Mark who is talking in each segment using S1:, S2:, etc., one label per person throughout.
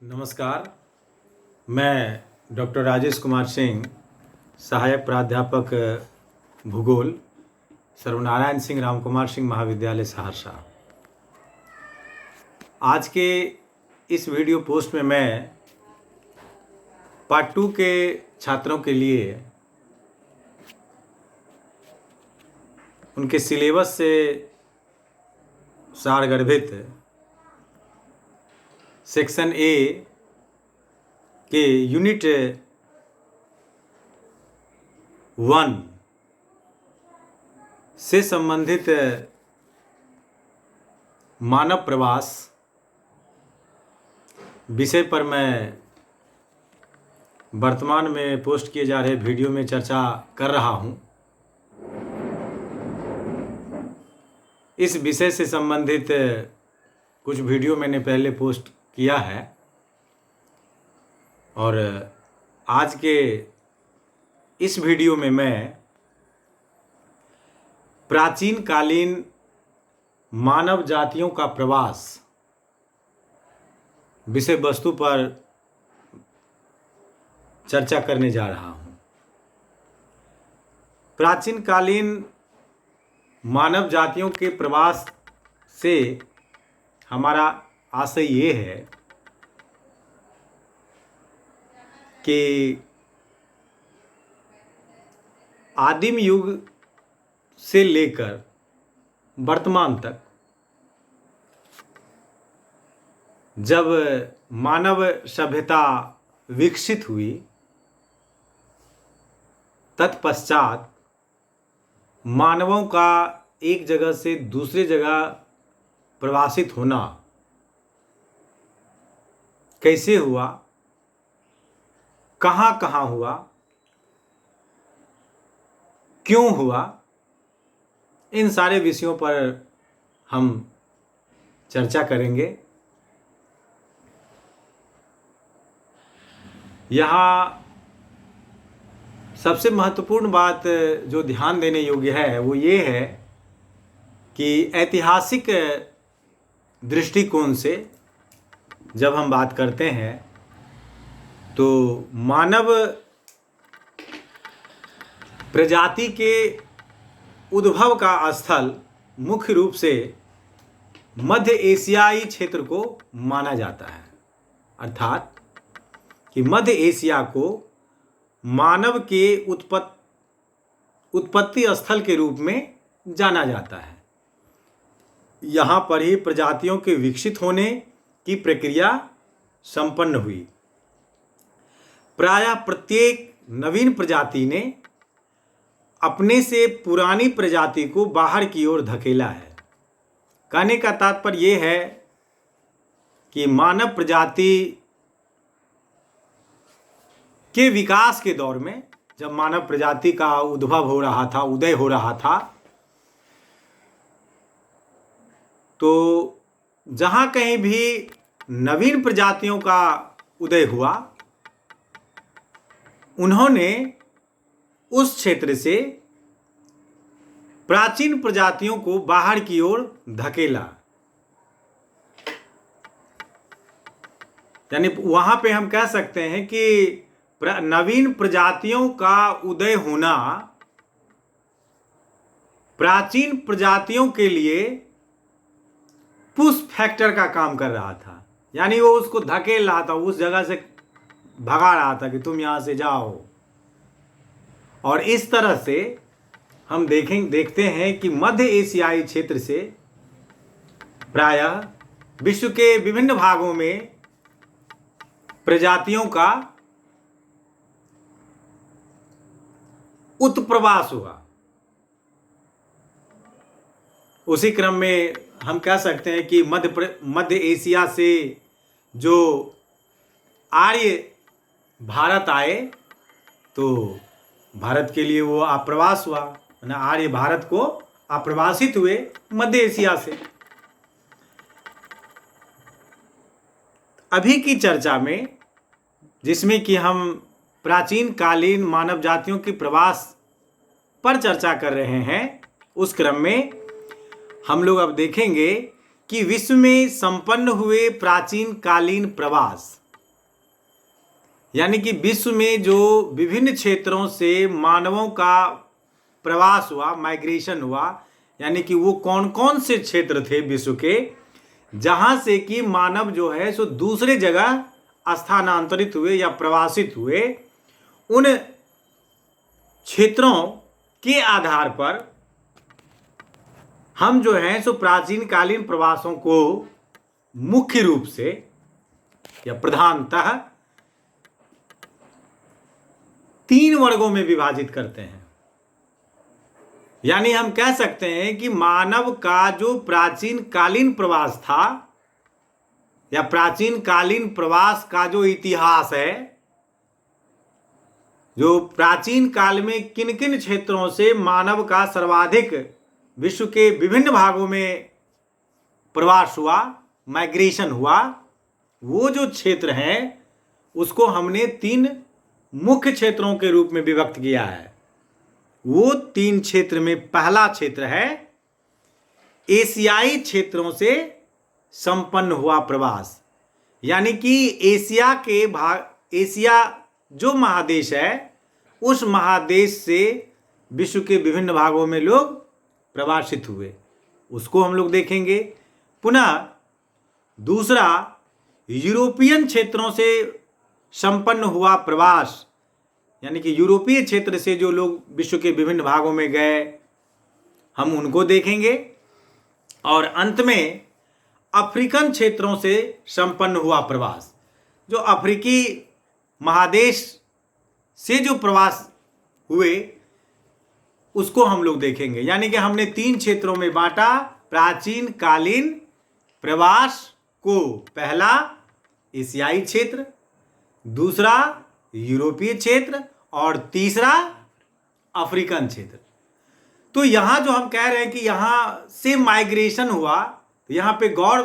S1: नमस्कार। मैं डॉक्टर राजेश कुमार सिंह, सहायक प्राध्यापक भूगोल, सर्वनारायण सिंह रामकुमार सिंह महाविद्यालय सहरसा। आज के इस वीडियो पोस्ट में मैं पार्ट 2 के छात्रों के लिए उनके सिलेबस से सारगर्भित सेक्शन ए के यूनिट 1 से संबंधित मानव प्रवास विषय पर मैं वर्तमान में पोस्ट किए जा रहे वीडियो में चर्चा कर रहा हूं। इस विषय से संबंधित कुछ वीडियो मैंने पहले पोस्ट किया है और आज के इस वीडियो में मैं प्राचीन कालीन मानव जातियों का प्रवास विषय वस्तु पर चर्चा करने जा रहा हूं। प्राचीन कालीन मानव जातियों के प्रवास से हमारा आशय ये है कि आदिम युग से लेकर वर्तमान तक जब मानव सभ्यता विकसित हुई, तत्पश्चात मानवों का एक जगह से दूसरे जगह प्रवासित होना कैसे हुआ, कहाँ कहाँ हुआ, क्यों हुआ, इन सारे विषयों पर हम चर्चा करेंगे। यहाँ सबसे महत्वपूर्ण बात जो ध्यान देने योग्य है वो ये है कि ऐतिहासिक दृष्टिकोण से जब हम बात करते हैं तो मानव प्रजाति के उद्भव का स्थल मुख्य रूप से मध्य एशियाई क्षेत्र को माना जाता है, अर्थात कि मध्य एशिया को मानव के उत्पत्ति स्थल के रूप में जाना जाता है। यहाँ पर ही प्रजातियों के विकसित होने की प्रक्रिया संपन्न हुई। प्रायः प्रत्येक नवीन प्रजाति ने अपने से पुरानी प्रजाति को बाहर की ओर धकेला है। कहने का तात्पर्य यह है कि मानव प्रजाति के विकास के दौर में, जब मानव प्रजाति का उद्भव हो रहा था, उदय हो रहा था, तो जहाँ कहीं भी नवीन प्रजातियों का उदय हुआ, उन्होंने उस क्षेत्र से प्राचीन प्रजातियों को बाहर की ओर धकेला। यानी वहाँ पे हम कह सकते हैं कि नवीन प्रजातियों का उदय होना प्राचीन प्रजातियों के लिए पुश फैक्टर का काम कर रहा था। यानी वो उसको धकेल रहा था, उस जगह से भगा रहा था कि तुम यहाँ से जाओ। और इस तरह से हम देखते हैं कि मध्य एशियाई क्षेत्र से प्रायः विश्व के विभिन्न भागों में प्रजातियों का उत्प्रवास हुआ। उसी क्रम में हम कह सकते हैं कि मध्य एशिया से जो आर्य भारत आए तो भारत के लिए वो आप्रवास हुआ, ना आर्य भारत को आप्रवासित हुए मध्य एशिया से। अभी की चर्चा में, जिसमें कि हम प्राचीन कालीन मानव जातियों के प्रवास पर चर्चा कर रहे हैं, उस क्रम में हम लोग अब देखेंगे कि विश्व में संपन्न हुए प्राचीन कालीन प्रवास यानी कि विश्व में जो विभिन्न क्षेत्रों से मानवों का प्रवास हुआ, माइग्रेशन हुआ, यानी कि वो कौन कौन से क्षेत्र थे विश्व के जहां से कि मानव जो है सो दूसरे जगह स्थानांतरित हुए या प्रवासित हुए, उन क्षेत्रों के आधार पर हम जो हैं सो प्राचीन कालीन प्रवासों को मुख्य रूप से या प्रधानतः 3 वर्गों में विभाजित करते हैं। यानी हम कह सकते हैं कि मानव का जो प्राचीन कालीन प्रवास था या प्राचीन कालीन प्रवास का जो इतिहास है, जो प्राचीन काल में किन किन क्षेत्रों से मानव का सर्वाधिक विश्व के विभिन्न भागों में प्रवास हुआ, माइग्रेशन हुआ, वो जो क्षेत्र हैं उसको हमने 3 मुख्य क्षेत्रों के रूप में विभक्त किया है। वो 3 क्षेत्र में पहला क्षेत्र है एशियाई क्षेत्रों से संपन्न हुआ प्रवास। यानी कि एशिया जो महादेश है, उस महादेश से विश्व के विभिन्न भागों में लोग प्रवासित हुए, उसको हम लोग देखेंगे। पुनः दूसरा यूरोपियन क्षेत्रों से संपन्न हुआ प्रवास, यानी कि यूरोपीय क्षेत्र से जो लोग विश्व के विभिन्न भागों में गए, हम उनको देखेंगे। और अंत में अफ्रीकन क्षेत्रों से संपन्न हुआ प्रवास, जो अफ्रीकी महादेश से जो प्रवास हुए उसको हम लोग देखेंगे। यानी कि हमने 3 क्षेत्रों में बांटा प्राचीन कालीन प्रवास को। पहला एशियाई क्षेत्र, दूसरा यूरोपीय क्षेत्र और तीसरा अफ्रीकन क्षेत्र। तो यहाँ जो हम कह रहे हैं कि यहाँ से माइग्रेशन हुआ, तो यहाँ पे गौर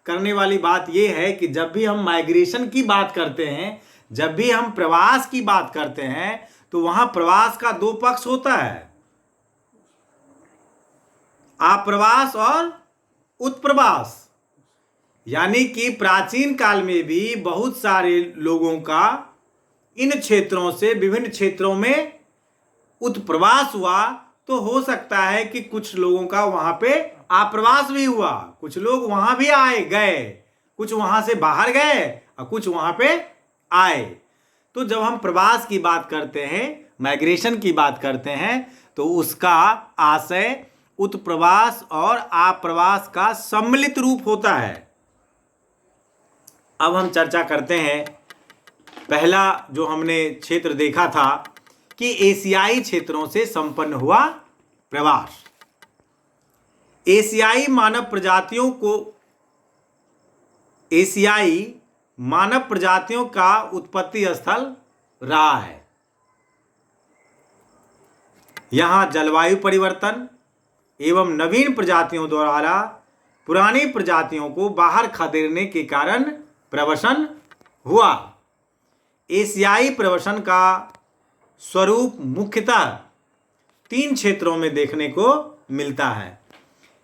S1: करने वाली बात यह है कि जब भी हम माइग्रेशन की बात करते हैं, जब भी हम प्रवास की बात करते हैं, तो वहाँ प्रवास का 2 पक्ष होता है, आप्रवास और उत्प्रवास। यानी कि प्राचीन काल में भी बहुत सारे लोगों का इन क्षेत्रों से विभिन्न क्षेत्रों में उत्प्रवास हुआ, तो हो सकता है कि कुछ लोगों का वहां पे आप्रवास भी हुआ, कुछ लोग वहां भी आए गए, कुछ वहां से बाहर गए और कुछ वहां पे आए। तो जब हम प्रवास की बात करते हैं, माइग्रेशन की बात करते हैं, तो उसका आशय उत्प्रवास और आप्रवास का सम्मिलित रूप होता है। अब हम चर्चा करते हैं। पहला जो हमने क्षेत्र देखा था कि एशियाई क्षेत्रों से संपन्न हुआ प्रवास। एशियाई मानव प्रजातियों का उत्पत्ति स्थल रहा है। यहां जलवायु परिवर्तन एवं नवीन प्रजातियों द्वारा पुरानी प्रजातियों को बाहर खदेड़ने के कारण प्रवसन हुआ। एशियाई प्रवसन का स्वरूप मुख्यतः 3 क्षेत्रों में देखने को मिलता है।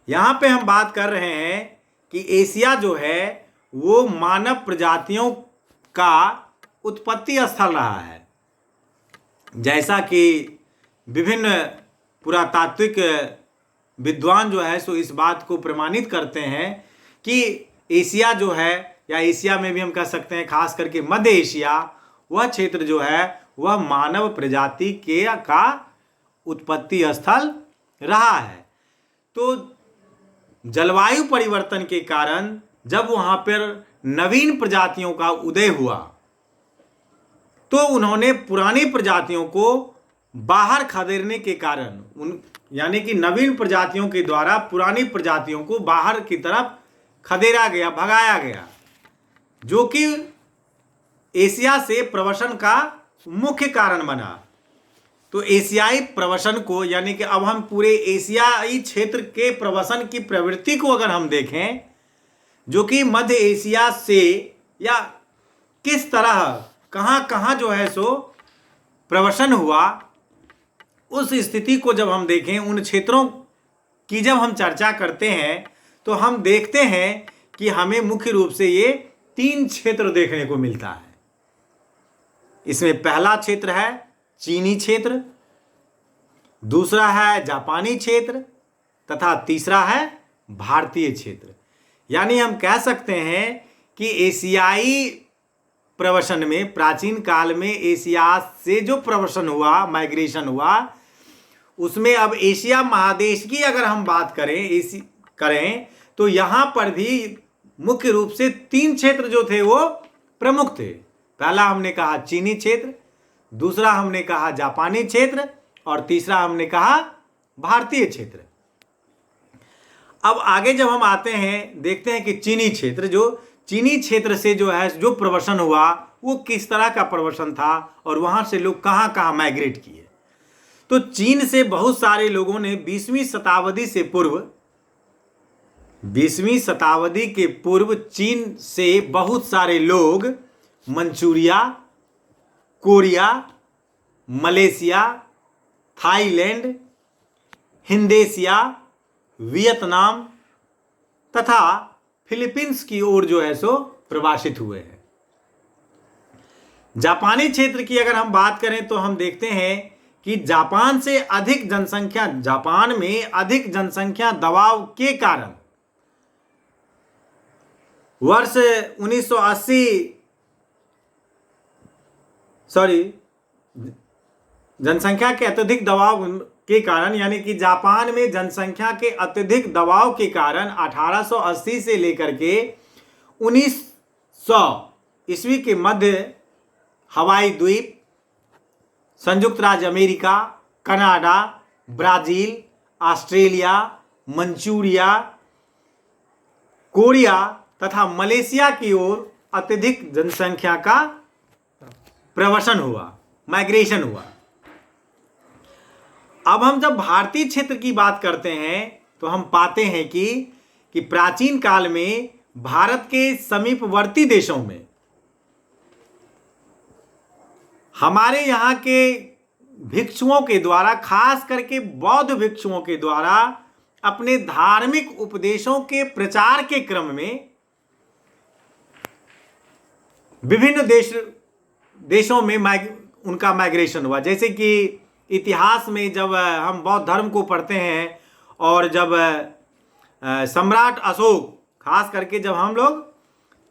S1: यहाँ पे हम बात कर रहे हैं कि एशिया जो है वो मानव प्रजातियों का उत्पत्ति स्थल रहा है। जैसा कि विभिन्न पुरातात्विक विद्वान जो है सो इस बात को प्रमाणित करते हैं कि एशिया जो है, या एशिया में भी हम कह सकते हैं, खास करके मध्य एशिया, वह क्षेत्र जो है वह मानव प्रजाति का उत्पत्ति स्थल रहा है। तो जलवायु परिवर्तन के कारण जब वहां पर नवीन प्रजातियों का उदय हुआ, तो उन्होंने पुरानी प्रजातियों को बाहर खदेड़ने के कारण, यानी कि नवीन प्रजातियों के द्वारा पुरानी प्रजातियों को बाहर की तरफ खदेड़ा गया, भगाया गया, जो कि एशिया से प्रवसन का मुख्य कारण बना। तो एशियाई प्रवसन को, यानी कि अब हम पूरे एशियाई क्षेत्र के प्रवसन की प्रवृत्ति को अगर हम देखें, जो कि मध्य एशिया से या किस तरह कहाँ कहाँ जो है सो प्रवसन हुआ, उस स्थिति को जब हम देखें, उन क्षेत्रों की जब हम चर्चा करते हैं, तो हम देखते हैं कि हमें मुख्य रूप से ये 3 क्षेत्र देखने को मिलता है। इसमें पहला क्षेत्र है चीनी क्षेत्र, दूसरा है जापानी क्षेत्र तथा तीसरा है भारतीय क्षेत्र। यानी हम कह सकते हैं कि एशियाई प्रवसन में, प्राचीन काल में एशिया से जो प्रवसन हुआ, माइग्रेशन हुआ, उसमें अब एशिया महादेश की अगर हम बात करें तो यहाँ पर भी मुख्य रूप से 3 क्षेत्र जो थे वो प्रमुख थे। पहला हमने कहा चीनी क्षेत्र, दूसरा हमने कहा जापानी क्षेत्र और तीसरा हमने कहा भारतीय क्षेत्र। अब आगे जब हम आते हैं, देखते हैं कि चीनी क्षेत्र से जो है जो प्रवसन हुआ वो किस तरह का प्रवसन था और वहाँ से लोग कहाँ कहाँ माइग्रेट किए। तो चीन से बहुत सारे लोगों ने 20वीं शताब्दी के पूर्व चीन से बहुत सारे लोग मंचूरिया, कोरिया, मलेशिया, थाईलैंड, हिंदेशिया, वियतनाम तथा फिलीपींस की ओर जो है सो प्रवासित हुए हैं। जापानी क्षेत्र की अगर हम बात करें तो हम देखते हैं कि जापान में अधिक जनसंख्या दबाव के कारण वर्ष 1980 जनसंख्या के अत्यधिक दबाव के कारण, यानी कि जापान में जनसंख्या के अत्यधिक दबाव के कारण 1880 से लेकर के 1900 ईस्वी के मध्य हवाई द्वीप, संयुक्त राज्य America, Canada, Brazil, Australia, Manchuria, Korea तथा मलेशिया की ओर अत्यधिक जनसंख्या का प्रवसन हुआ, माइग्रेशन हुआ। अब हम जब भारतीय क्षेत्र की बात करते हैं तो हम पाते हैं कि प्राचीन काल में भारत के समीपवर्ती देशों में हमारे यहाँ के भिक्षुओं के द्वारा, खास करके बौद्ध भिक्षुओं के द्वारा अपने धार्मिक उपदेशों के प्रचार के क्रम में विभिन्न देशों में उनका माइग्रेशन हुआ। जैसे कि इतिहास में जब हम बौद्ध धर्म को पढ़ते हैं और जब सम्राट अशोक, खास करके जब हम लोग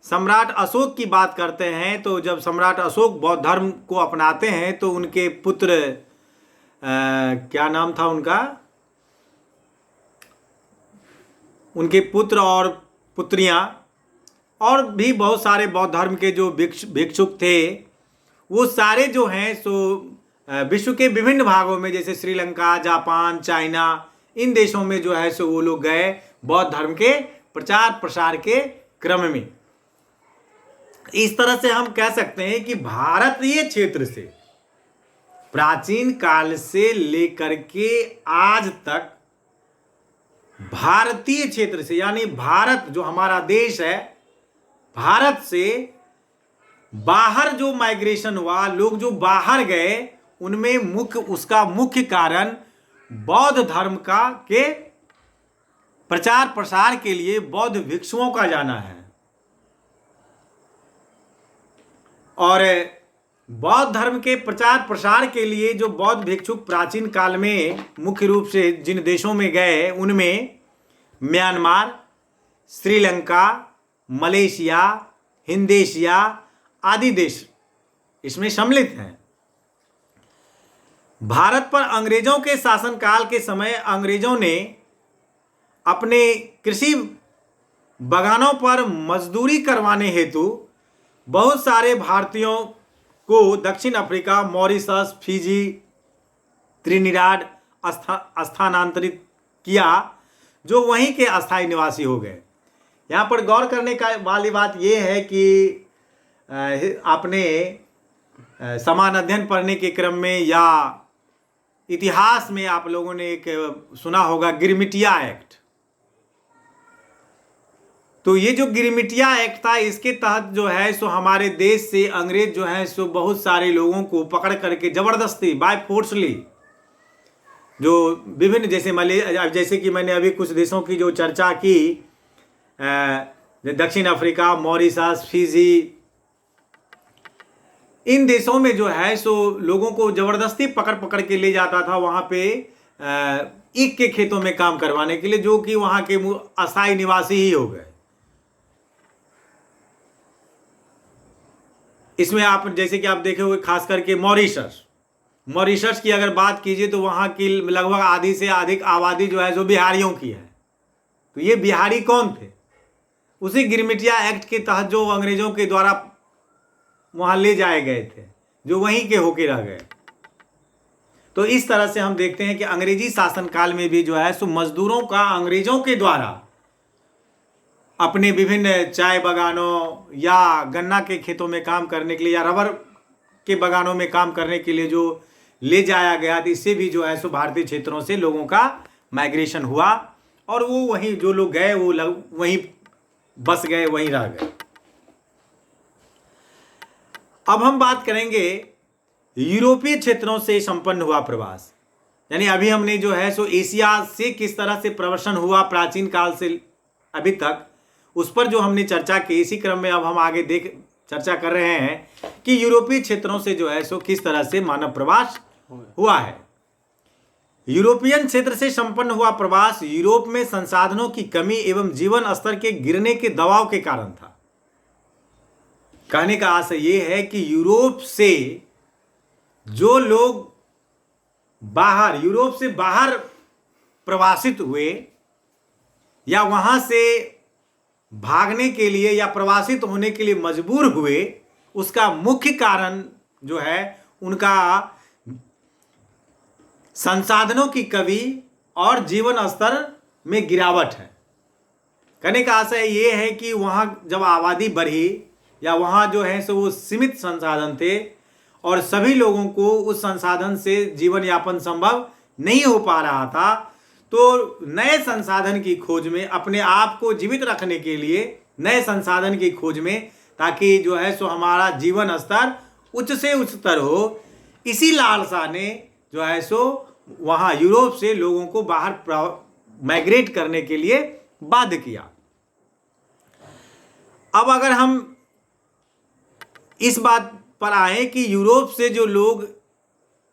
S1: सम्राट अशोक की बात करते हैं, तो जब सम्राट अशोक बौद्ध धर्म को अपनाते हैं तो उनके पुत्र, क्या नाम था उनके पुत्र और पुत्रियां और भी बहुत सारे बौद्ध धर्म के जो भिक्षुक थे, वो सारे जो हैं सो विश्व के विभिन्न भागों में, जैसे श्रीलंका, जापान, चाइना, इन देशों में जो है सो वो लोग गए बौद्ध धर्म के प्रचार प्रसार के क्रम में। इस तरह से हम कह सकते हैं कि भारतीय क्षेत्र से प्राचीन काल से लेकर के आज तक भारतीय क्षेत्र से, यानी भारत जो हमारा देश है, भारत से बाहर जो माइग्रेशन हुआ, लोग जो बाहर गए, उनमें उसका मुख्य कारण बौद्ध धर्म के प्रचार प्रसार के लिए बौद्ध भिक्षुओं का जाना है। और बौद्ध धर्म के प्रचार प्रसार के लिए जो बौद्ध भिक्षुक प्राचीन काल में मुख्य रूप से जिन देशों में गए, उनमें म्यांमार, श्रीलंका, मलेशिया, हिंदेशिया आदि देश इसमें सम्मिलित हैं। भारत पर अंग्रेजों के शासनकाल के समय अंग्रेजों ने अपने कृषि बागानों पर मजदूरी करवाने हेतु बहुत सारे भारतीयों को दक्षिण अफ्रीका, मॉरिशस, फिजी, त्रिनिदाद स्थानांतरित किया, जो वहीं के अस्थायी निवासी हो गए। यहाँ पर गौर करने का वाली बात यह है कि आपने समान अध्ययन पढ़ने के क्रम में या इतिहास में आप लोगों ने एक सुना होगा गिरमिटिया एक्ट। तो ये जो गिरमिटिया एक्ट था, इसके तहत जो है सो हमारे देश से अंग्रेज जो है सो बहुत सारे लोगों को पकड़ करके जबरदस्ती बाय फोर्सली, जो विभिन्न जैसे कि मैंने अभी कुछ देशों की जो चर्चा की, दक्षिण अफ्रीका, मॉरिशस, फिजी, इन देशों में जो है सो लोगों को जबरदस्ती पकड़ पकड़ के ले जाता था वहां पे ईख के खेतों में काम करवाने के लिए, जो कि वहां के अस्थायी निवासी ही हो गए। इसमें आप जैसे कि आप देखे हुए खास करके मॉरिशस की अगर बात कीजिए तो वहां की लगभग आधी से अधिक आबादी जो है जो बिहारियों की है। तो ये बिहारी कौन थे? उसी गिरमिटिया एक्ट के तहत जो अंग्रेजों के द्वारा वहां ले जाए गए थे, जो वहीं के होके रह गए। तो इस तरह से हम देखते हैं कि अंग्रेजी शासनकाल में भी जो है सो मजदूरों का अंग्रेजों के द्वारा अपने विभिन्न चाय बागानों या गन्ना के खेतों में काम करने के लिए या रबर के बागानों में काम करने के लिए जो ले जाया गया था, इससे भी जो है सो भारतीय क्षेत्रों से लोगों का माइग्रेशन हुआ और वो वहीं जो लोग गए वो वहीं बस गए, वहीं रह गए। अब हम बात करेंगे यूरोपीय क्षेत्रों से संपन्न हुआ प्रवास, यानी अभी हमने जो है सो एशिया से किस तरह से प्रवसन हुआ प्राचीन काल से अभी तक, उस पर जो हमने चर्चा की। इसी क्रम में अब हम आगे चर्चा कर रहे हैं कि यूरोपीय क्षेत्रों से जो है सो किस तरह से मानव प्रवास हुआ है। यूरोपियन क्षेत्र से संपन्न हुआ प्रवास यूरोप में संसाधनों की कमी एवं जीवन स्तर के गिरने के दबाव के कारण था। कहने का आशय यह है कि यूरोप से जो लोग यूरोप से बाहर प्रवासित हुए या वहां से भागने के लिए या प्रवासित होने के लिए मजबूर हुए, उसका मुख्य कारण जो है उनका संसाधनों की कमी और जीवन स्तर में गिरावट है। कहने का आशय ये है कि वहाँ जब आबादी बढ़ी या वहाँ जो है सो वो सीमित संसाधन थे और सभी लोगों को उस संसाधन से जीवन यापन संभव नहीं हो पा रहा था, तो नए संसाधन की खोज में अपने आप को जीवित रखने के लिए नए संसाधन की खोज में, ताकि जो है सो हमारा जीवन स्तर उच्च से उच्चतर हो, इसी लालसा ने जो है सो वहाँ यूरोप से लोगों को बाहर माइग्रेट करने के लिए बाध्य किया। अब अगर हम इस बात पर आए कि यूरोप से जो लोग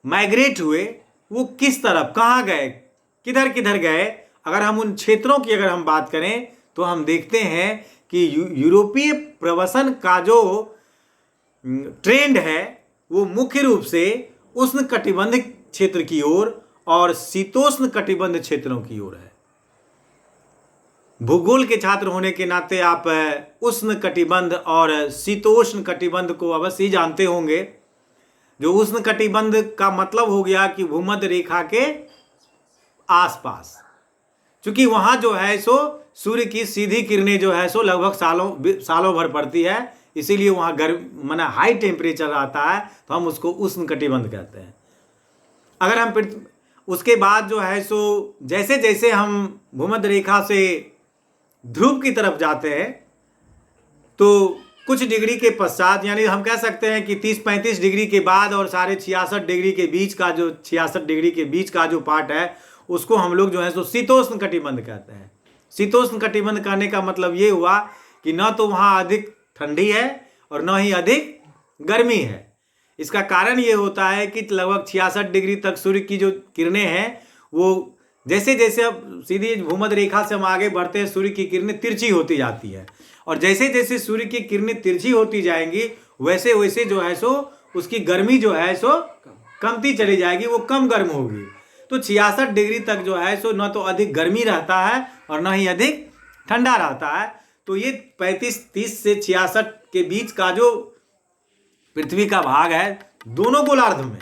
S1: माइग्रेट हुए वो किस तरफ कहाँ गए, किधर किधर गए, अगर हम उन क्षेत्रों की अगर हम बात करें तो हम देखते हैं कि यूरोपीय प्रवसन का जो ट्रेंड है वो मुख्य रूप से उष्ण कटिबंध क्षेत्र की ओर और शीतोष्ण कटिबंध क्षेत्रों की ओर है। भूगोल के छात्र होने के नाते आप उष्ण कटिबंध और शीतोष्ण कटिबंध को अवश्य ही जानते होंगे। जो उष्ण कटिबंध का मतलब हो गया कि भूमध्य रेखा के आसपास, क्योंकि वहाँ जो है सो सूर्य की सीधी किरणें जो है सो लगभग सालों भर पड़ती है, इसीलिए वहाँ गर्म माना हाई टेम्परेचर आता है, तो हम उसको उष्ण कटिबंध कहते हैं। अगर हम उसके बाद जो है सो जैसे जैसे हम भूमध्य रेखा से ध्रुव की तरफ जाते हैं तो कुछ डिग्री के पश्चात, यानी हम कह सकते हैं कि 30-35 डिग्री के बाद और 66.5 डिग्री के बीच का जो 66 डिग्री के बीच का जो पार्ट है उसको हम लोग जो है सो शीतोष्ण कटिबंध कहते हैं। शीतोष्ण कटिबंध कहने का मतलब ये हुआ कि न तो वहाँ अधिक ठंडी है और न ही अधिक गर्मी है। इसका कारण ये होता है कि लगभग 66 डिग्री तक सूर्य की जो किरणें हैं वो जैसे जैसे अब सीधी भूमध्य रेखा से हम आगे बढ़ते हैं, सूर्य की किरणें तिरछी होती जाती है और जैसे जैसे सूर्य की किरणें तिरछी होती जाएंगी वैसे वैसे जो है सो उसकी गर्मी जो है सो कमती चली जाएगी, वो कम गर्म होगी। तो 66 डिग्री तक जो है सो न तो अधिक गर्मी रहता है और न ही अधिक ठंडा रहता है। तो ये 35-30 से 66 के बीच का जो पृथ्वी का भाग है दोनों गोलार्ध में,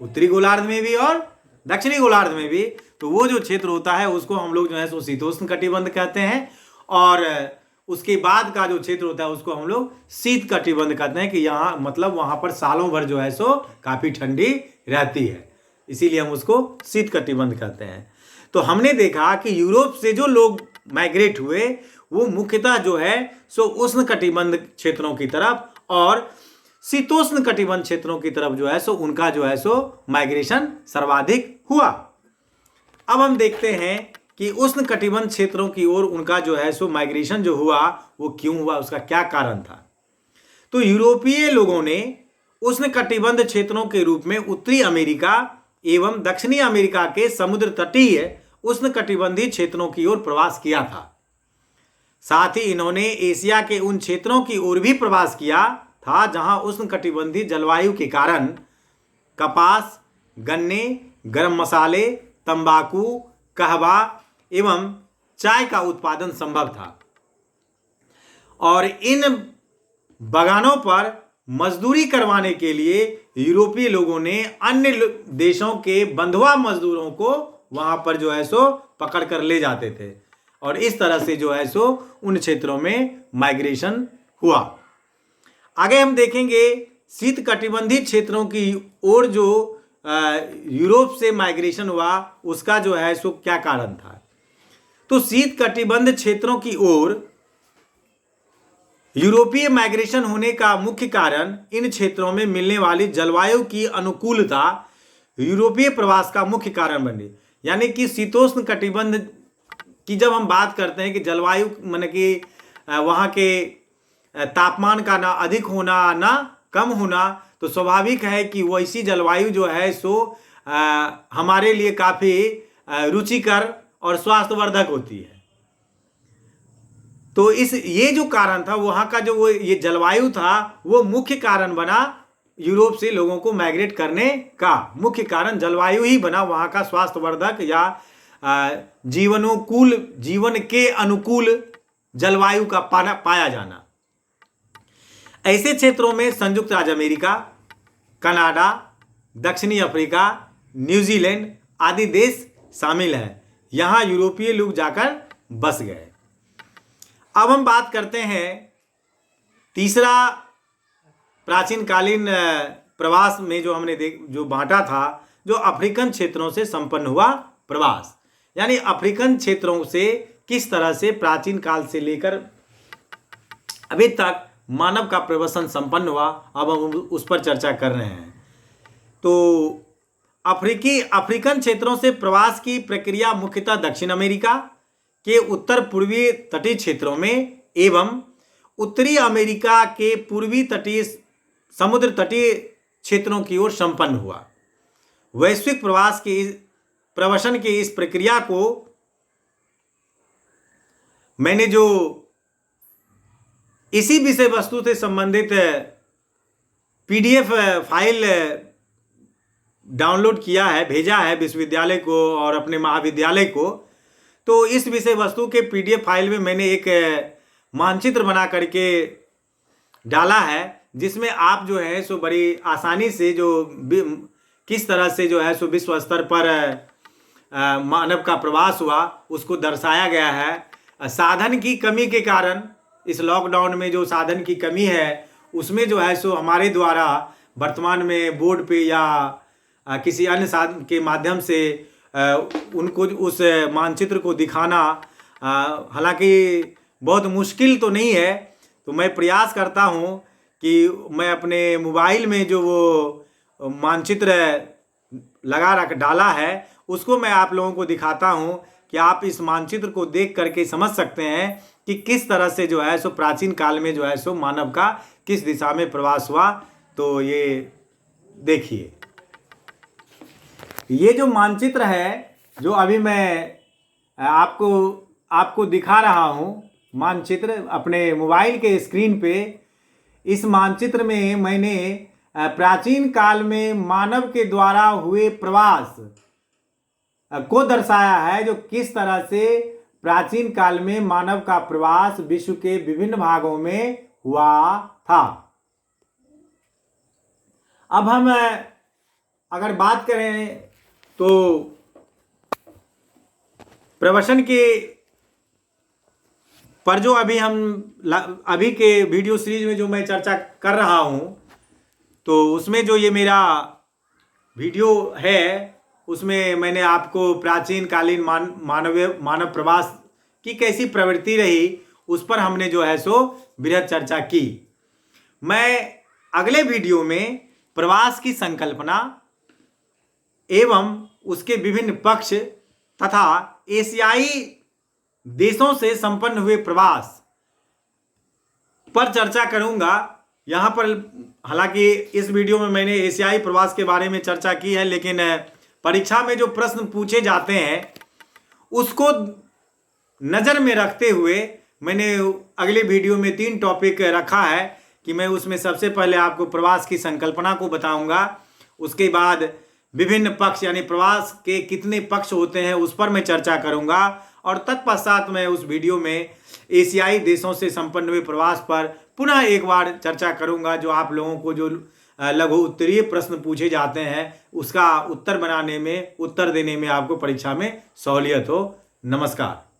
S1: उत्तरी गोलार्ध में भी और दक्षिणी गोलार्ध में भी, तो वो जो क्षेत्र होता है उसको हम लोग जो है सो शीतोष्ण कटिबंध कहते हैं और उसके बाद का जो क्षेत्र होता है उसको हम लोग शीत कटिबंध कहते हैं कि यहाँ मतलब वहाँ पर सालों भर जो है सो काफ़ी ठंडी रहती है, इसीलिए हम उसको शीत कटिबंध कहते हैं। तो हमने देखा कि यूरोप से जो लोग माइग्रेट हुए वो मुख्यतः जो है सो उष्ण कटिबंध क्षेत्रों की तरफ और शीतोष्ण कटिबंध क्षेत्रों की तरफ जो है सो उनका जो है सो माइग्रेशन सर्वाधिक हुआ। अब हम देखते हैं कि उष्ण कटिबंध क्षेत्रों की ओर उनका जो है सो माइग्रेशन जो हुआ वो क्यों हुआ, उसका क्या कारण था। तो यूरोपीय लोगों ने उष्णकटिबंध क्षेत्रों के रूप में उत्तरी अमेरिका एवं दक्षिणी अमेरिका के समुद्र तटीय उष्णकटिबंधीय क्षेत्रों की ओर प्रवास किया था। साथ ही इन्होंने एशिया के उन क्षेत्रों की ओर भी प्रवास किया था जहां उष्णकटिबंधीय जलवायु के कारण कपास, गन्ने, गरम मसाले, तंबाकू, कहवा एवं चाय का उत्पादन संभव था। और इन बागानों पर मजदूरी करवाने के लिए यूरोपीय लोगों ने अन्य देशों के बंधुआ मजदूरों को वहां पर जो है सो पकड़ कर ले जाते थे और इस तरह से जो है सो उन क्षेत्रों में माइग्रेशन हुआ। आगे हम देखेंगे शीत कटिबंधीय क्षेत्रों की ओर जो यूरोप से माइग्रेशन हुआ उसका जो है सो क्या कारण था। तो शीत कटिबंध क्षेत्रों की ओर यूरोपीय माइग्रेशन होने का मुख्य कारण इन क्षेत्रों में मिलने वाली जलवायु की अनुकूलता यूरोपीय प्रवास का मुख्य कारण बनी। यानी कि शीतोष्ण कटिबंध की जब हम बात करते हैं कि जलवायु माने कि वहाँ के तापमान का ना अधिक होना ना कम होना, तो स्वाभाविक है कि वैसी जलवायु जो है सो हमारे लिए काफ़ी रुचिकर और स्वास्थ्यवर्धक होती है। तो ये जो कारण था वहाँ का जो ये जलवायु था वो मुख्य कारण बना यूरोप से लोगों को माइग्रेट करने का मुख्य कारण जलवायु ही बना, वहाँ का स्वास्थ्यवर्धक या जीवन के अनुकूल जलवायु का पाया जाना। ऐसे क्षेत्रों में संयुक्त राज्य अमेरिका, कनाडा, दक्षिणी अफ्रीका, न्यूजीलैंड आदि देश शामिल हैं। यहाँ यूरोपीय लोग जाकर बस गए। अब हम बात करते हैं तीसरा प्राचीन कालीन प्रवास में जो हमने जो बांटा था, जो अफ्रीकन क्षेत्रों से संपन्न हुआ प्रवास। यानी अफ्रीकन क्षेत्रों से किस तरह से प्राचीन काल से लेकर अभी तक मानव का प्रवसन संपन्न हुआ, अब हम उस पर चर्चा कर रहे हैं। तो अफ्रीकन क्षेत्रों से प्रवास की प्रक्रिया मुख्यतः दक्षिण अमेरिका के उत्तर पूर्वी तटीय क्षेत्रों में एवं उत्तरी अमेरिका के पूर्वी तटीय समुद्र तटीय क्षेत्रों की ओर संपन्न हुआ। वैश्विक प्रवसन की इस प्रक्रिया को मैंने जो इसी विषय वस्तु से संबंधित PDF फाइल डाउनलोड किया है, भेजा है विश्वविद्यालय को और अपने महाविद्यालय को। तो इस विषय वस्तु के PDF फाइल में मैंने एक मानचित्र बना करके डाला है, जिसमें आप जो है सो बड़ी आसानी से जो किस तरह से जो है सो विश्व स्तर पर मानव का प्रवास हुआ उसको दर्शाया गया है। साधन की कमी के कारण, इस लॉकडाउन में जो साधन की कमी है उसमें जो है सो हमारे द्वारा वर्तमान में बोर्ड पे या किसी अन्य साधन के माध्यम से उनको उस मानचित्र को दिखाना हालांकि बहुत मुश्किल तो नहीं है। तो मैं प्रयास करता हूं कि मैं अपने मोबाइल में जो वो मानचित्र डाला है उसको मैं आप लोगों को दिखाता हूं कि आप इस मानचित्र को देख करके समझ सकते हैं कि किस तरह से जो है सो प्राचीन काल में जो है सो मानव का किस दिशा में प्रवास हुआ। तो ये देखिए, ये जो मानचित्र है जो अभी मैं आपको दिखा रहा हूँ, मानचित्र अपने मोबाइल के स्क्रीन पे, इस मानचित्र में मैंने प्राचीन काल में मानव के द्वारा हुए प्रवास को दर्शाया है, जो किस तरह से प्राचीन काल में मानव का प्रवास विश्व के विभिन्न भागों में हुआ था। अब हम अगर बात करें तो प्रवसन के पर जो अभी के वीडियो सीरीज में जो मैं चर्चा कर रहा हूं, तो उसमें जो ये मेरा वीडियो है उसमें मैंने आपको प्राचीन कालीन मानव प्रवास की कैसी प्रवृत्ति रही उस पर हमने जो है सो बृहद चर्चा की। मैं अगले वीडियो में प्रवास की संकल्पना एवं उसके विभिन्न पक्ष तथा एशियाई देशों से संपन्न हुए प्रवास पर चर्चा करूंगा। यहाँ पर हालांकि इस वीडियो में मैंने एशियाई प्रवास के बारे में चर्चा की है, लेकिन परीक्षा में जो प्रश्न पूछे जाते हैं उसको नज़र में रखते हुए मैंने अगले वीडियो में 3 टॉपिक रखा है कि मैं उसमें सबसे पहले आपको प्रवास की संकल्पना को बताऊंगा, उसके बाद विभिन्न पक्ष यानी प्रवास के कितने पक्ष होते हैं उस पर मैं चर्चा करूंगा, और तत्पश्चात मैं उस वीडियो में एशियाई देशों से संपन्न हुए प्रवास पर पुनः एक बार चर्चा करूंगा, जो आप लोगों को जो लघु उत्तरीय प्रश्न पूछे जाते हैं उसका उत्तर देने में आपको परीक्षा में सहूलियत हो। नमस्कार।